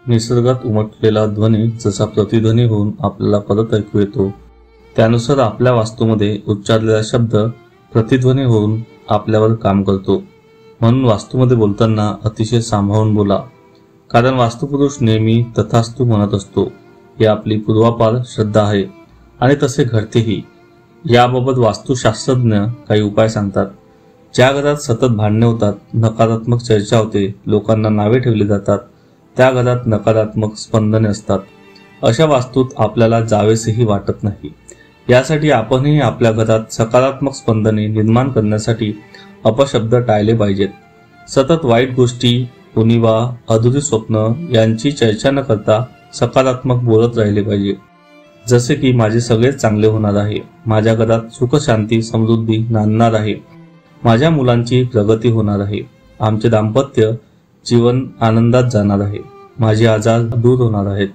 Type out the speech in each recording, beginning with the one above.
निसर्गात उमटलेला ध्वनी जसा प्रतिध्वनी होऊन आपल्याला परत ऐकू येतो, त्यानुसार आपल्या वास्तूमध्ये उच्चारलेला शब्द प्रतिध्वनी होऊन आपल्यावर काम करतो. म्हणून वास्तूमध्ये बोलताना अतिशय सांभाळून बोला, कारण वास्तुपुरुष नेहमी तथास्तु म्हणत असतो. ही आपली पूर्वापार श्रद्धा आहे आणि तसे घडतेही. याबाबत वास्तुशास्त्रज्ञ काही उपाय सांगतात. ज्या घरात सतत भांडणे होतात, नकारात्मक चर्चा होते, लोकांना नावे ठेवली जातात, त्या घरात नकारात्मक स्पंदने असतात. अशा वास्तूत आपल्याला जावेसेही वाटत नाही. यासाठी आपणही आपल्या घरात सकारात्मक स्पंदने निर्माण करण्यासाठी अपशब्द टाळले पाहिजेत. सतत वाईट गोष्टी, उणिवा, अधुरी स्वप्न यांची चर्चा न करता सकारात्मक बोलत राहिले पाहिजे. जसे की माझे सगळेच चांगले होणार आहे, माझ्या घरात सुख शांती समृद्धी नांदणार आहे, माझ्या मुलांची प्रगती होणार आहे, आमचे दाम्पत्य जीवन आनंदात जाणार आहे, माझे आजार दूर होणार आहेत,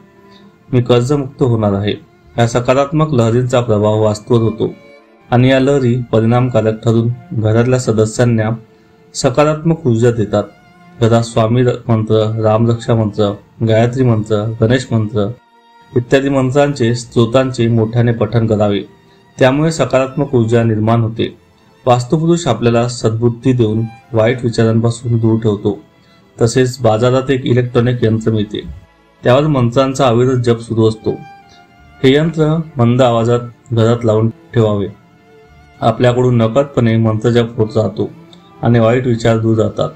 मी कर्जमुक्त होणार आहे. या सकारात्मक लहरींचा प्रभाव वास्तूवर होतो आणि या लहरी परिणामकारक ठरून घरातल्या सदस्यांना सकारात्मक ऊर्जा देतात. घरात स्वामी मंत्र, रामरक्षा मंत्र, गायत्री मंत्र, गणेश मंत्र इत्यादी मंत्रांचे स्तोत्रांचे मोठ्याने पठण करावे. त्यामुळे सकारात्मक ऊर्जा निर्माण होते. वास्तुपुरुष आपल्याला सद्बुद्धी देऊन वाईट विचारांपासून दूर ठेवतो. तसेच बाजारात एक इलेक्ट्रॉनिक यंत्र मिळते, त्यावर मंत्रांचा अविरत जप सुरू असतो. हे यंत्र मंद आवाजात घरात लावून ठेवावे. आपल्याकडून नकळतपणे मंत्रजप होत राहतो आणि वाईट विचार दूर जातात.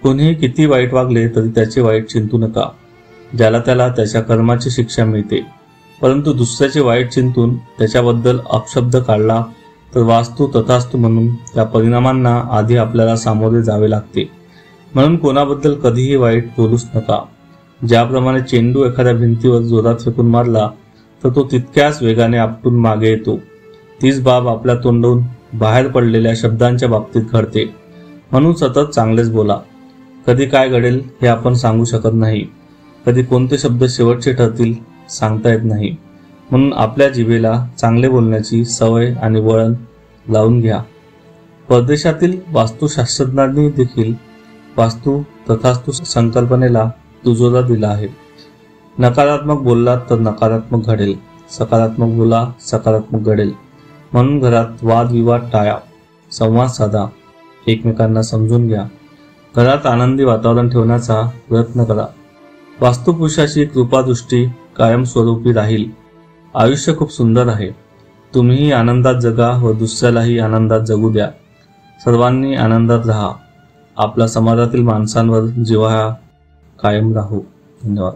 कोणीही किती वाईट वागले तरी त्याचे वाईट चिंतू नका. ज्याला त्याला त्याच्या कर्माची शिक्षा मिळते. परंतु दुसऱ्याचे वाईट चिंतून त्याच्याबद्दल अपशब्द काढला तर वास्तू तथास्तु म्हणून त्या परिणामांना आधी आपल्याला सामोरे जावे लागते. म्हणून कोणाबद्दल कधीही वाईट बोलूच नका. ज्याप्रमाणे चेंडू एखाद्या भिंतीवर जोरात फेकून मारला तर तो तितक्याच वेगाने आपटून मागे येतो. तीच बाब आपल्या तोंडून बाहेर पडलेल्या शब्दांच्या बाबतीत घडते. म्हणून सतत चांगलेच बोला. कधी काय घडेल हे आपण सांगू शकत नाही. कधी कोणते शब्द शेवटचे ठरतील सांगता येत नाही. म्हणून आपल्या जिभेला चांगले बोलण्याची सवय आणि वळण लावून घ्या. परदेशातील वास्तुशास्त्रज्ञांनी देखील वास्तू तथास्तु संकल्पनेला दुजोरा दिला आहे. नकारात्मक बोललात तर नकारात्मक घडेल, सकारात्मक बोला सकारात्मक घडेल. म्हणून घरात वादविवाद टाळा, संवाद साधा, एकमेकांना समजून घ्या. घरात आनंदी वातावरण ठेवण्याचा प्रयत्न करा. वास्तुपुरुषाची कृपादृष्टी कायमस्वरूपी राहील. आयुष्य खूप सुंदर आहे. तुम्हीही आनंदात जगा व दुसऱ्यालाही आनंदात जगू द्या. सर्वांनी आनंदात राहा. आपला समाजातील माणसांवर जिव्हाळा कायम राहू. धन्यवाद.